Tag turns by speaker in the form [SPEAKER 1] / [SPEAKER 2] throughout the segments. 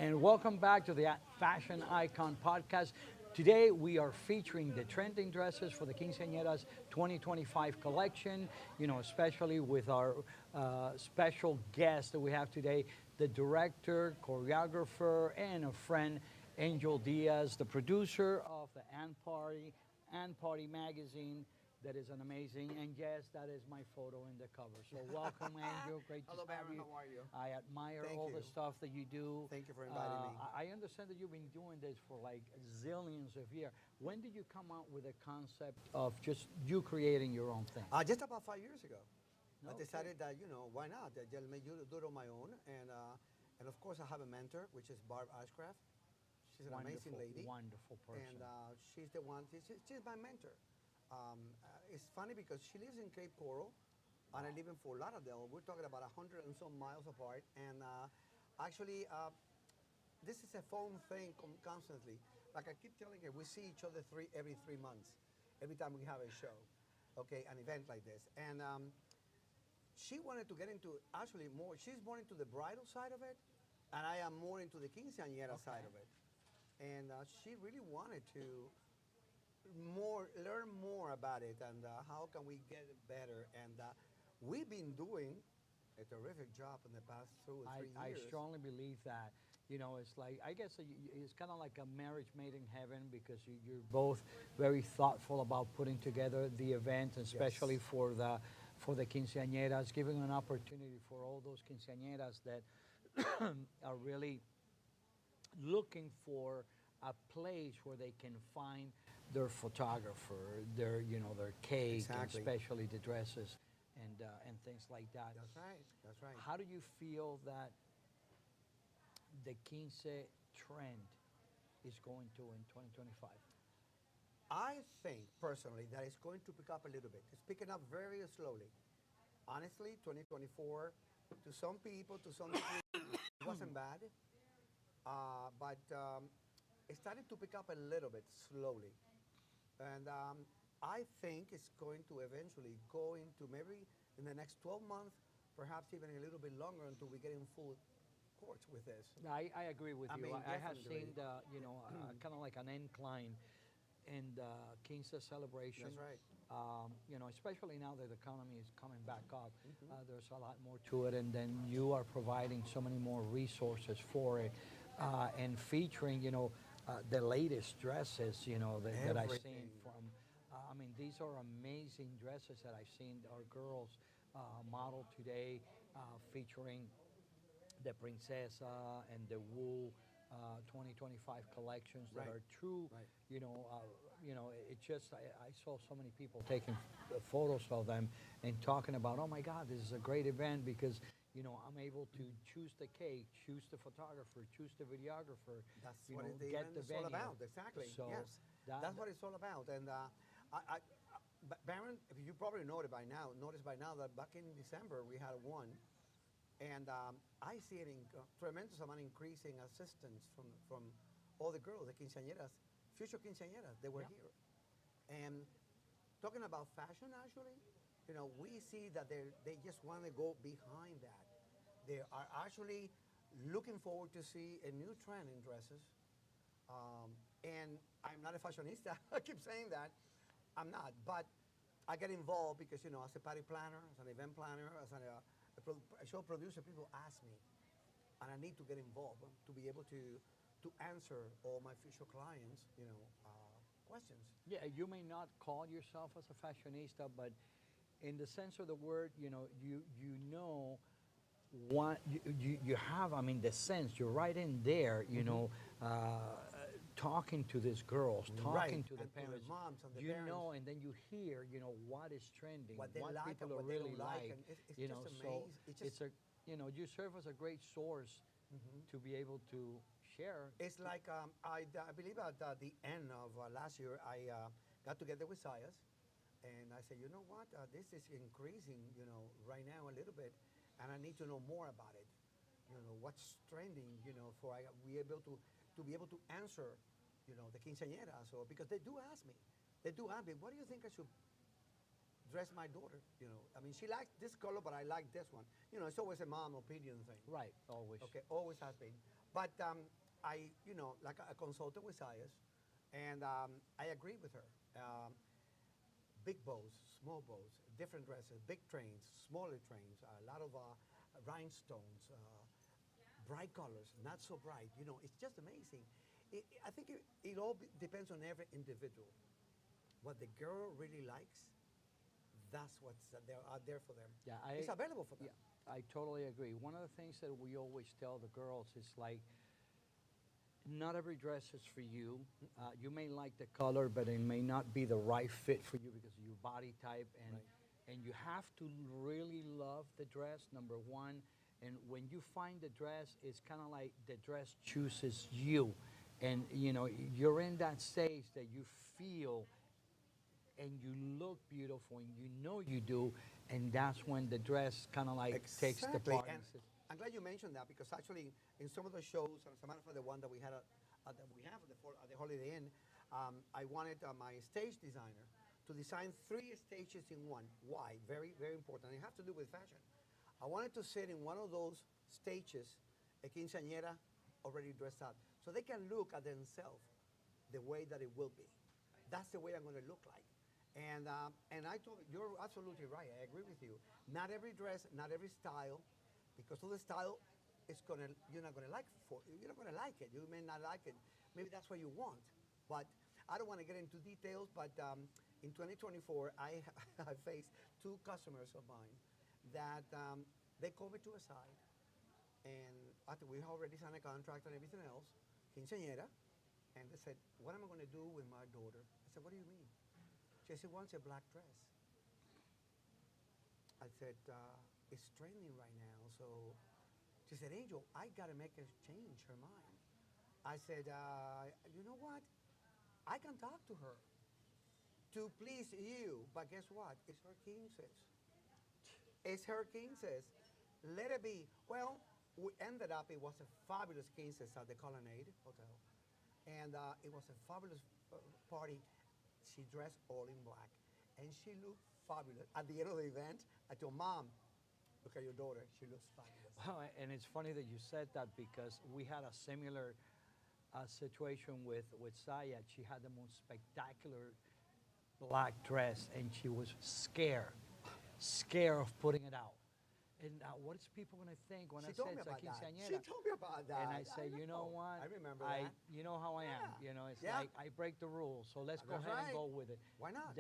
[SPEAKER 1] and welcome back to the Fashion Icon Podcast. Today we are featuring the trending dresses for the Quinceañera's 2025 collection, especially with our special guest that we have today, the director, choreographer, and a friend, Angel Diaz, the producer of the And Party magazine. That is an amazing, and yes, that is my photo in the cover. So welcome, Angel. Great to
[SPEAKER 2] Hello,
[SPEAKER 1] have
[SPEAKER 2] Baron.
[SPEAKER 1] you.
[SPEAKER 2] How are you?
[SPEAKER 1] I admire
[SPEAKER 2] Thank
[SPEAKER 1] all the
[SPEAKER 2] you.
[SPEAKER 1] stuff that you do.
[SPEAKER 2] Thank you for inviting me.
[SPEAKER 1] I understand that you've been doing this for like zillions of years. When did you come out with a concept of just you creating your own thing?
[SPEAKER 2] Just about 5 years ago, I
[SPEAKER 1] Okay.
[SPEAKER 2] decided that why not? That I'll make you do it on my own, and of course I have a mentor, which is Barb Ashcraft. She's an amazing lady,
[SPEAKER 1] Wonderful person.
[SPEAKER 2] and she's the one. She's my mentor. It's funny because she lives in Cape Coral, and I live in Fort Lauderdale. We're talking about 100 and some miles apart, and actually, this is a phone thing constantly. Like I keep telling her, we see each other every 3 months, every time we have a show, okay, an event like this, and she wanted to get into actually more. She's more into the bridal side of it, and I am more into the quinceañera side of it, and she really wanted to learn more about it and how can we get it better. And we've been doing a terrific job in the past 2 or 3
[SPEAKER 1] I
[SPEAKER 2] years.
[SPEAKER 1] strongly believe that. It's like, I guess it's kind of like a marriage made in heaven because you're both very thoughtful about putting together the event, especially for the quinceañeras, giving an opportunity for all those quinceañeras that are really looking for a place where they can find their photographer, their cake,
[SPEAKER 2] Exactly.
[SPEAKER 1] and especially the dresses and things like that.
[SPEAKER 2] That's right. That's right.
[SPEAKER 1] How do you feel that the quince trend is going to in 2025?
[SPEAKER 2] I think personally that it's going to pick up a little bit. It's picking up very slowly. Honestly, 2024, to some people, it wasn't bad, but it started to pick up a little bit slowly. And I think it's going to eventually go into maybe in the next 12 months, perhaps even a little bit longer until we get in full course with this.
[SPEAKER 1] I agree with
[SPEAKER 2] I
[SPEAKER 1] you.
[SPEAKER 2] mean,
[SPEAKER 1] I have
[SPEAKER 2] definitely.
[SPEAKER 1] seen kind of like an incline in the quince celebration.
[SPEAKER 2] That's right.
[SPEAKER 1] Especially now that the economy is coming back up, there's a lot more to it, and then you are providing so many more resources for it, and featuring, the latest dresses, that I've seen
[SPEAKER 2] Everything.
[SPEAKER 1] from. I mean, these are amazing dresses that I've seen our girls model today, featuring the Princesa and the Wool 2025 collections that
[SPEAKER 2] Right.
[SPEAKER 1] are true.
[SPEAKER 2] Right.
[SPEAKER 1] It just I saw so many people taking photos of them and talking about, oh my God, this is a great event because I'm able to choose the cake, choose the photographer, choose the videographer.
[SPEAKER 2] That's what the
[SPEAKER 1] get
[SPEAKER 2] event
[SPEAKER 1] the
[SPEAKER 2] is all
[SPEAKER 1] venue.
[SPEAKER 2] about. Exactly.
[SPEAKER 1] So
[SPEAKER 2] Yes. That's what it's all about. And Baron, if you probably noticed by now that back in December we had one, and I see a tremendous amount increasing assistance from all the girls, the quinceañeras, future quinceañeras. They were
[SPEAKER 1] Yeah.
[SPEAKER 2] here, and talking about fashion, actually, we see that they just want to go behind that. They are actually looking forward to see a new trend in dresses. And I'm not a fashionista. I keep saying that. I'm not, but I get involved because as a party planner, as an event planner, as a show producer, people ask me, and I need to get involved to be able to answer all my future clients, questions.
[SPEAKER 1] Yeah, you may not call yourself as a fashionista, but in the sense of the word, you know what you have. I mean, the sense you're right in there. Talking to these girls, talking to the
[SPEAKER 2] and
[SPEAKER 1] parents,
[SPEAKER 2] to the moms and the
[SPEAKER 1] you
[SPEAKER 2] parents.
[SPEAKER 1] know, and then you hear, what is trending,
[SPEAKER 2] What they like
[SPEAKER 1] people
[SPEAKER 2] and
[SPEAKER 1] are
[SPEAKER 2] what they
[SPEAKER 1] really
[SPEAKER 2] don't like,
[SPEAKER 1] like,
[SPEAKER 2] and it's
[SPEAKER 1] you
[SPEAKER 2] just
[SPEAKER 1] know. So
[SPEAKER 2] amazing.
[SPEAKER 1] it's a, you serve as a great source to be able to share.
[SPEAKER 2] It's like I believe at the end of last year, I got together with Sayas, and I said, you know what, this is increasing, right now a little bit, and I need to know more about it. What's trending, for we able to be able to answer, the quinceañera. So because they do ask me, what do you think I should dress my daughter? I mean, she likes this color, but I like this one. It's always a mom opinion thing.
[SPEAKER 1] Right, always.
[SPEAKER 2] Okay, always has been. But like I consulted with Sayas, and I agree with her. Big bows, small bows, different dresses, big trains, smaller trains, a lot of rhinestones, bright colors, not so bright. It's just amazing. I think it all depends on every individual. What the girl really likes, that's what's there out there for them.
[SPEAKER 1] Yeah,
[SPEAKER 2] It's available for them.
[SPEAKER 1] yeah, I totally agree. One of the things that we always tell the girls is like, not every dress is for you. You may like the color, but it may not be the right fit for you because of your body type, and you have to really love the dress. Number one, and when you find the dress, it's kind of like the dress chooses you, and you're in that stage that you feel and you look beautiful, and you do, and that's when the dress kind of like takes the
[SPEAKER 2] Exactly.
[SPEAKER 1] part.
[SPEAKER 2] And I'm glad you mentioned that because actually in some of the shows, and as a matter of fact, the one that we had that we have at the Holiday Inn, I wanted my stage designer to design 3 stages in one. Why? Very, very important. It has to do with fashion. I wanted to sit in one of those stages, a quinceañera already dressed up, so they can look at themselves the way that it will be. That's the way I'm going to look like. And I told you, you're absolutely right. I agree with you. Not every dress, not every style, because of the style, you're not gonna like it. You may not like it. Maybe that's what you want. But I don't want to get into details. But in 2024, I faced 2 customers of mine that they called me to a side, and after we already signed a contract and everything else, quinceañera, and they said, "What am I going to do with my daughter?" I said, "What do you mean?" She wants a black dress. I said, it's trending right now. So she said, Angel, I got to make her change her mind. I said, you know what? I can talk to her to please you. But guess what? It's her quinces. It's her quinces. Let it be. Well, we ended up, it was a fabulous quinces at the Colonnade Hotel. And it was a fabulous party. She dressed all in black, and she looked fabulous. At the end of the event, I told Mom, look at your daughter. She looks fabulous.
[SPEAKER 1] Well, and it's funny that you said that because we had a similar situation with Saya. She had the most spectacular black dress, and she was scared of putting it out. And what is people going to think when I say it's a quinceañera?
[SPEAKER 2] She told me about that.
[SPEAKER 1] And I say, you know what?
[SPEAKER 2] I remember that.
[SPEAKER 1] You know how I am. It's
[SPEAKER 2] Yeah.
[SPEAKER 1] like I break the rules, so let's go
[SPEAKER 2] That's
[SPEAKER 1] ahead and
[SPEAKER 2] right.
[SPEAKER 1] go with it.
[SPEAKER 2] Why not?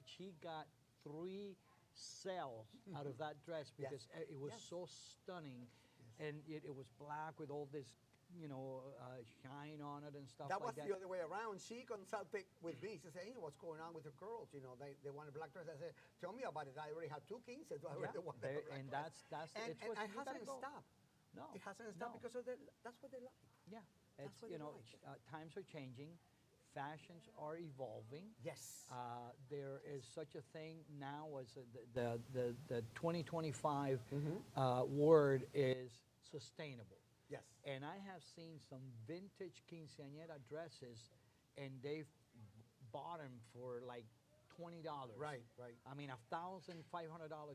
[SPEAKER 1] She got 3 sales out of that dress because it was so stunning, and it was black with all this, shine on it and stuff
[SPEAKER 2] That
[SPEAKER 1] like
[SPEAKER 2] was
[SPEAKER 1] that.
[SPEAKER 2] the other way around. She consulted with me. She said, Angel, what's going on with the girls? They want a black dress. I said, tell me about it. I already have 2 quinces. I already want a black
[SPEAKER 1] And
[SPEAKER 2] dress.
[SPEAKER 1] that's
[SPEAKER 2] And
[SPEAKER 1] it's what
[SPEAKER 2] it
[SPEAKER 1] you gotta
[SPEAKER 2] hasn't
[SPEAKER 1] go.
[SPEAKER 2] stopped.
[SPEAKER 1] No,
[SPEAKER 2] It hasn't stopped because that's what they like.
[SPEAKER 1] Yeah,
[SPEAKER 2] That's
[SPEAKER 1] it's
[SPEAKER 2] what they like.
[SPEAKER 1] times are changing, fashions are evolving.
[SPEAKER 2] Yes.
[SPEAKER 1] There is such a thing now as the 2025 word is sustainable.
[SPEAKER 2] Yes.
[SPEAKER 1] And I have seen some vintage quinceañera dresses, and they've bought them for like $20.
[SPEAKER 2] Right.
[SPEAKER 1] I mean, $1,500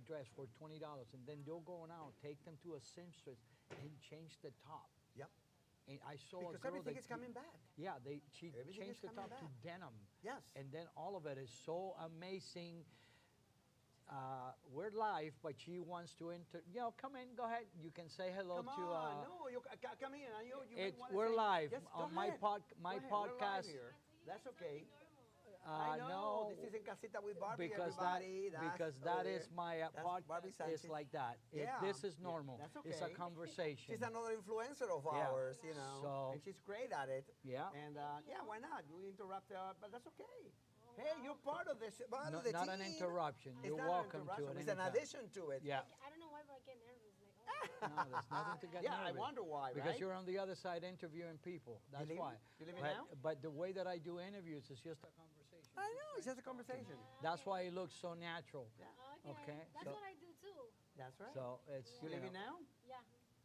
[SPEAKER 1] dress for $20, and then they'll go now, take them to a seamstress, and change the top.
[SPEAKER 2] Yep.
[SPEAKER 1] And I saw
[SPEAKER 2] Because
[SPEAKER 1] a girl
[SPEAKER 2] everything
[SPEAKER 1] that
[SPEAKER 2] is coming back.
[SPEAKER 1] Yeah, she
[SPEAKER 2] Everything
[SPEAKER 1] changed
[SPEAKER 2] is
[SPEAKER 1] the top
[SPEAKER 2] coming
[SPEAKER 1] to
[SPEAKER 2] back.
[SPEAKER 1] denim.
[SPEAKER 2] Yes.
[SPEAKER 1] And then all of it is so amazing. We're live, but she wants to come in, go ahead. You can say hello
[SPEAKER 2] Come
[SPEAKER 1] to.
[SPEAKER 2] on. No, you come in.
[SPEAKER 1] We're live
[SPEAKER 2] Yes,
[SPEAKER 1] on
[SPEAKER 2] go
[SPEAKER 1] my
[SPEAKER 2] ahead.
[SPEAKER 1] my
[SPEAKER 2] Go ahead. We're live
[SPEAKER 1] podcast.
[SPEAKER 2] here. That's okay.
[SPEAKER 1] No,
[SPEAKER 2] I know. This is in Casita with Barbie, everybody.
[SPEAKER 1] because
[SPEAKER 2] over
[SPEAKER 1] that
[SPEAKER 2] there.
[SPEAKER 1] is my
[SPEAKER 2] That's Barbie
[SPEAKER 1] podcast. It's
[SPEAKER 2] Sanchez.
[SPEAKER 1] like that.
[SPEAKER 2] Yeah.
[SPEAKER 1] This is normal.
[SPEAKER 2] That's
[SPEAKER 1] It's a
[SPEAKER 2] okay.
[SPEAKER 1] conversation.
[SPEAKER 2] She's another influencer of
[SPEAKER 1] Yeah.
[SPEAKER 2] ours,
[SPEAKER 1] So-
[SPEAKER 2] and she's great at it.
[SPEAKER 1] Yeah.
[SPEAKER 2] And why not? We interrupt her, but that's okay. Hey, you're part of this. Part
[SPEAKER 1] No-
[SPEAKER 2] of the
[SPEAKER 1] not
[SPEAKER 2] team.
[SPEAKER 1] an interruption.
[SPEAKER 2] It's
[SPEAKER 1] You're
[SPEAKER 2] not
[SPEAKER 1] welcome
[SPEAKER 2] an
[SPEAKER 1] to
[SPEAKER 2] interruption.
[SPEAKER 1] it
[SPEAKER 2] It's an
[SPEAKER 1] anytime.
[SPEAKER 2] addition to it.
[SPEAKER 1] Yeah.
[SPEAKER 3] I don't know why, but I get nervous.
[SPEAKER 1] No, there's nothing to get
[SPEAKER 2] Yeah, I
[SPEAKER 1] nervous.
[SPEAKER 2] wonder why,
[SPEAKER 1] Because
[SPEAKER 2] right?
[SPEAKER 1] you're on the other side interviewing people. That's
[SPEAKER 2] leaving?
[SPEAKER 1] why.
[SPEAKER 2] You leaving
[SPEAKER 1] but,
[SPEAKER 2] now?
[SPEAKER 1] But the way that I do interviews is just a conversation.
[SPEAKER 2] I know. It's just a conversation.
[SPEAKER 1] That's why it looks so natural.
[SPEAKER 2] Yeah.
[SPEAKER 1] Okay,
[SPEAKER 3] That's
[SPEAKER 1] so-
[SPEAKER 3] what I do too.
[SPEAKER 2] That's right.
[SPEAKER 1] So it's
[SPEAKER 2] You leaving now?
[SPEAKER 3] Yeah.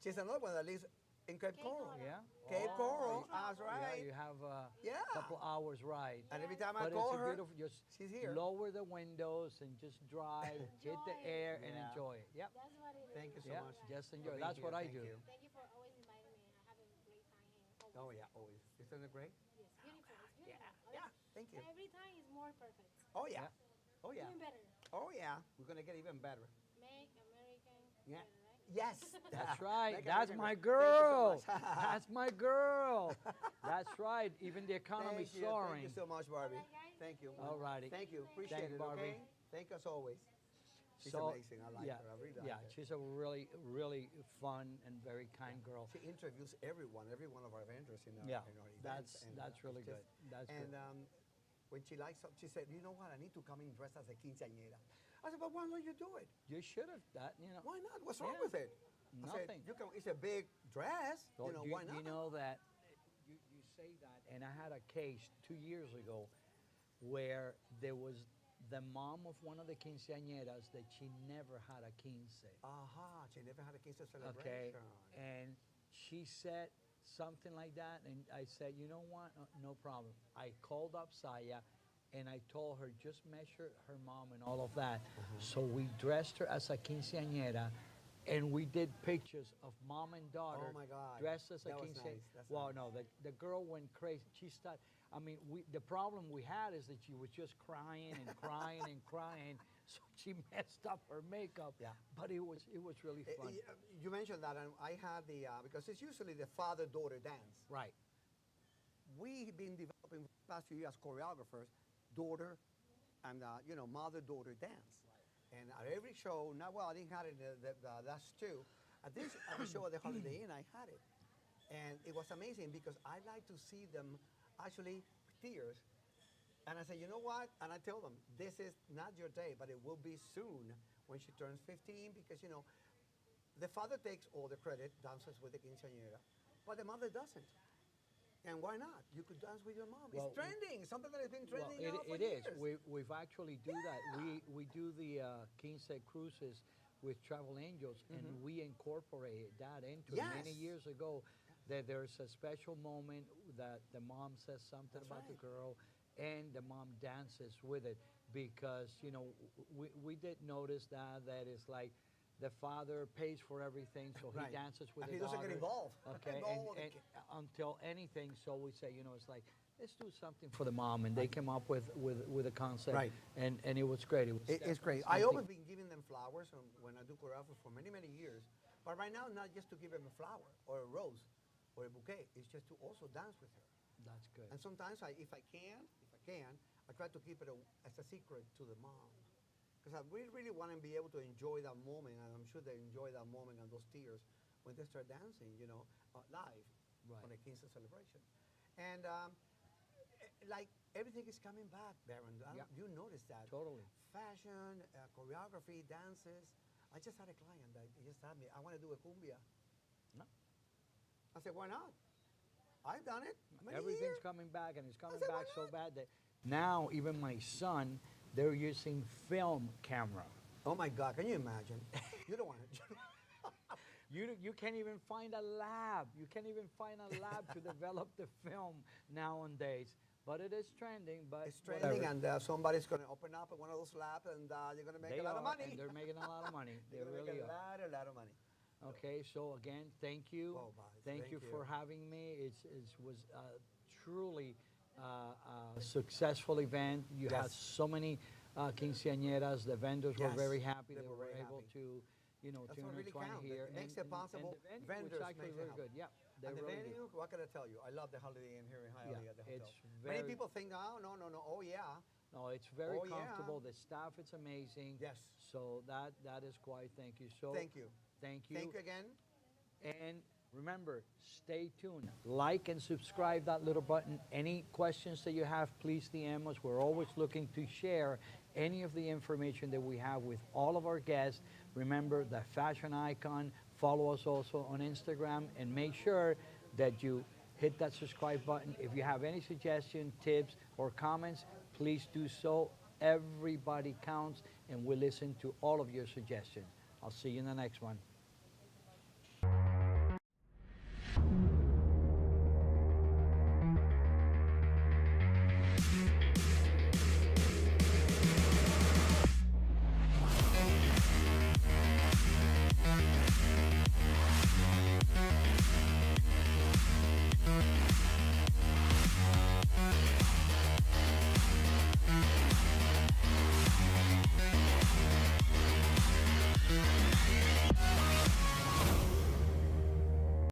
[SPEAKER 2] She's another one that lives in Cape
[SPEAKER 3] Cape
[SPEAKER 2] Coral.
[SPEAKER 3] Coral.
[SPEAKER 1] Yeah.
[SPEAKER 2] Cape
[SPEAKER 1] Oh,
[SPEAKER 2] Coral.
[SPEAKER 1] yeah.
[SPEAKER 2] That's
[SPEAKER 1] Yeah,
[SPEAKER 2] right.
[SPEAKER 1] you have a
[SPEAKER 2] Yeah.
[SPEAKER 1] couple hours ride.
[SPEAKER 2] And every time I
[SPEAKER 1] But
[SPEAKER 2] call
[SPEAKER 1] it's a
[SPEAKER 2] her,
[SPEAKER 1] beautiful. Just
[SPEAKER 2] she's here.
[SPEAKER 1] lower the windows and just drive, hit the
[SPEAKER 3] Enjoy.
[SPEAKER 1] air, and
[SPEAKER 2] Yeah.
[SPEAKER 1] enjoy it. Yep.
[SPEAKER 3] That's what it is.
[SPEAKER 2] Thank you so
[SPEAKER 1] Yeah.
[SPEAKER 2] much.
[SPEAKER 1] Just
[SPEAKER 2] for
[SPEAKER 1] enjoy.
[SPEAKER 2] being
[SPEAKER 1] That's
[SPEAKER 2] here.
[SPEAKER 1] what I
[SPEAKER 2] Thank
[SPEAKER 1] do.
[SPEAKER 2] you.
[SPEAKER 3] Thank you for always inviting me. I have a great time.
[SPEAKER 2] Oh yeah, always. Isn't it great?
[SPEAKER 3] Yes, beautiful. It's
[SPEAKER 2] Yeah,
[SPEAKER 3] beautiful.
[SPEAKER 2] yeah. Thank you.
[SPEAKER 3] Every time is more perfect.
[SPEAKER 2] Oh yeah.
[SPEAKER 1] Yeah.
[SPEAKER 2] Oh yeah.
[SPEAKER 3] Even better.
[SPEAKER 2] Oh yeah. We're gonna get even better.
[SPEAKER 3] Make American
[SPEAKER 2] Yeah.
[SPEAKER 3] better, right?
[SPEAKER 2] Yes.
[SPEAKER 1] That's right.
[SPEAKER 2] Make
[SPEAKER 1] That's
[SPEAKER 2] America
[SPEAKER 1] my
[SPEAKER 2] great. Thank you so
[SPEAKER 1] girl.
[SPEAKER 2] much.
[SPEAKER 1] That's my girl. That's right. Even the economy's
[SPEAKER 2] Thank you.
[SPEAKER 1] soaring.
[SPEAKER 2] Thank you so much, Barbie.
[SPEAKER 3] Alright, guys.
[SPEAKER 2] Thank you.
[SPEAKER 1] All righty.
[SPEAKER 2] Thank you. Appreciate
[SPEAKER 1] Thank you,
[SPEAKER 2] it.
[SPEAKER 1] Barbie.
[SPEAKER 2] Okay. Thank you as always. She's
[SPEAKER 1] So,
[SPEAKER 2] amazing. I like
[SPEAKER 1] yeah,
[SPEAKER 2] her. I really
[SPEAKER 1] yeah,
[SPEAKER 2] like her.
[SPEAKER 1] she's a really, really fun and very kind girl.
[SPEAKER 2] She introduced every one of our vendors in our,
[SPEAKER 1] Yeah,
[SPEAKER 2] in our events.
[SPEAKER 1] that's really
[SPEAKER 2] it's
[SPEAKER 1] good. That's
[SPEAKER 2] and
[SPEAKER 1] good.
[SPEAKER 2] when she likes something, she said, "You know what? I need to come in dressed as a quinceañera." I said, "But why don't you do it?
[SPEAKER 1] You should have that. You know.
[SPEAKER 2] Why not? What's wrong
[SPEAKER 1] Yeah.
[SPEAKER 2] with it?" I said,
[SPEAKER 1] Nothing.
[SPEAKER 2] "You can. It's a big dress.
[SPEAKER 1] Well,
[SPEAKER 2] you know, why not?"
[SPEAKER 1] You know that you say that, and I had a case 2 years ago where there was the mom of one of the quinceañeras that she never had a quince.
[SPEAKER 2] Aha, she never had a quince celebration.
[SPEAKER 1] Okay, and she said something like that, and I said, you know what, no problem. I called up Saya, and I told her just measure her mom and all of that. So we dressed her as a quinceañera, and we did pictures of mom and daughter
[SPEAKER 2] Oh my God,
[SPEAKER 1] dressed as a
[SPEAKER 2] that was
[SPEAKER 1] quinceañera.
[SPEAKER 2] nice, that's
[SPEAKER 1] Well,
[SPEAKER 2] nice.
[SPEAKER 1] no, the girl went crazy. She started. I mean, the problem we had is that she was just crying and crying and crying, so she messed up her makeup.
[SPEAKER 2] Yeah.
[SPEAKER 1] But it was really fun.
[SPEAKER 2] You mentioned that, and I had the because it's usually the father-daughter dance.
[SPEAKER 1] Right.
[SPEAKER 2] We've been developing for the past few years choreographers, daughter, and mother-daughter dance. And at every show, now well, I didn't have it the last two. At the show at the Holiday Inn, I had it, and it was amazing because I like to see them actually tears. And I said, you know what? And I tell them, this is not your day, but it will be soon when she turns 15 because the father takes all the credit, dances with the quinceañera, but the mother doesn't. And why not? You could dance with your mom.
[SPEAKER 1] Well,
[SPEAKER 2] it's trending. Something that has been
[SPEAKER 1] Well,
[SPEAKER 2] trending now for
[SPEAKER 1] it is.
[SPEAKER 2] years.
[SPEAKER 1] We've actually do that. We do the Quince cruises with Travel Angels, and we incorporated that into it many
[SPEAKER 2] Yes.
[SPEAKER 1] years ago. That there's a special moment that the mom says something
[SPEAKER 2] That's
[SPEAKER 1] about the
[SPEAKER 2] right.
[SPEAKER 1] girl, and the mom dances with it because we did notice that it's like the father pays for everything, so
[SPEAKER 2] Right.
[SPEAKER 1] he dances with
[SPEAKER 2] And
[SPEAKER 1] the
[SPEAKER 2] he doesn't get
[SPEAKER 1] daughter.
[SPEAKER 2] involved.
[SPEAKER 1] Okay,
[SPEAKER 2] Involved with the
[SPEAKER 1] and
[SPEAKER 2] kid.
[SPEAKER 1] until anything, so we say, it's like let's do something for the mom, and they came up with a concept,
[SPEAKER 2] Right.
[SPEAKER 1] and it was great. It was
[SPEAKER 2] It's great.
[SPEAKER 1] definitely
[SPEAKER 2] I always
[SPEAKER 1] something-
[SPEAKER 2] been giving them flowers when I do choreography for many, many years. But right now, not just to give them a flower or a rose or a bouquet. It's just to also dance with her.
[SPEAKER 1] That's good.
[SPEAKER 2] And sometimes, if I can, I try to keep it as a secret to the mom. Because I really want to be able to enjoy that moment, and I'm sure they enjoy that moment and those tears when they start dancing, live
[SPEAKER 1] Right.
[SPEAKER 2] on a Quince celebration. And like everything is coming back, Baron.
[SPEAKER 1] Yeah.
[SPEAKER 2] You noticed that.
[SPEAKER 1] Totally.
[SPEAKER 2] Fashion, choreography, dances. I just had a client that just told me, I want to do a cumbia.
[SPEAKER 1] No.
[SPEAKER 2] I said, why not? I've done it. Many
[SPEAKER 1] Everything's
[SPEAKER 2] years.
[SPEAKER 1] coming back, and it's coming
[SPEAKER 2] said, why
[SPEAKER 1] back so
[SPEAKER 2] not?
[SPEAKER 1] bad that now even my son, they're using film camera.
[SPEAKER 2] Oh my God, can you imagine? You don't want to.
[SPEAKER 1] You can't even find a lab. You can't even find a lab to develop the film nowadays. But it is trending. But
[SPEAKER 2] It's trending,
[SPEAKER 1] whatever.
[SPEAKER 2] and somebody's going to open up one of those labs, and you're going to make
[SPEAKER 1] They
[SPEAKER 2] a lot
[SPEAKER 1] are,
[SPEAKER 2] of money.
[SPEAKER 1] and they're making a lot of money. They
[SPEAKER 2] You're gonna
[SPEAKER 1] really
[SPEAKER 2] make
[SPEAKER 1] are.
[SPEAKER 2] a lot of money.
[SPEAKER 1] Okay, so again, thank you.
[SPEAKER 2] Oh, bye.
[SPEAKER 1] Thank
[SPEAKER 2] Thank
[SPEAKER 1] you for
[SPEAKER 2] you.
[SPEAKER 1] having me. It was truly a successful event. You had
[SPEAKER 2] Yes.
[SPEAKER 1] so many quinceañeras. The vendors were
[SPEAKER 2] Yes,
[SPEAKER 1] very happy.
[SPEAKER 2] they
[SPEAKER 1] They
[SPEAKER 2] were
[SPEAKER 1] were
[SPEAKER 2] very
[SPEAKER 1] able
[SPEAKER 2] happy.
[SPEAKER 1] to,
[SPEAKER 2] That's
[SPEAKER 1] to
[SPEAKER 2] what really
[SPEAKER 1] intertwine
[SPEAKER 2] counts.
[SPEAKER 1] here.
[SPEAKER 2] It makes it possible.
[SPEAKER 1] the venue
[SPEAKER 2] Vendors
[SPEAKER 1] was actually
[SPEAKER 2] makes it
[SPEAKER 1] very
[SPEAKER 2] happen.
[SPEAKER 1] good. Yeah, they
[SPEAKER 2] And the
[SPEAKER 1] really
[SPEAKER 2] venue,
[SPEAKER 1] good.
[SPEAKER 2] what can I tell you? I love the Holiday Inn here in Hialeah at the hotel.
[SPEAKER 1] it's
[SPEAKER 2] Many
[SPEAKER 1] very-
[SPEAKER 2] people think, oh, no. Oh, yeah.
[SPEAKER 1] No, it's very
[SPEAKER 2] Oh, yeah.
[SPEAKER 1] comfortable. The staff is amazing.
[SPEAKER 2] Yes.
[SPEAKER 1] So that is quite. Thank you. So
[SPEAKER 2] Thank you.
[SPEAKER 1] Thank you.
[SPEAKER 2] Thank you again.
[SPEAKER 1] And remember, stay tuned. Like and subscribe that little button. Any questions that you have, please DM us. We're always looking to share any of the information that we have with all of our guests. Remember the fashion icon. Follow us also on Instagram, and make sure that you hit that subscribe button. If you have any suggestions, tips, or comments, please do so. Everybody counts, and we listen to all of your suggestions. I'll see you in the next one.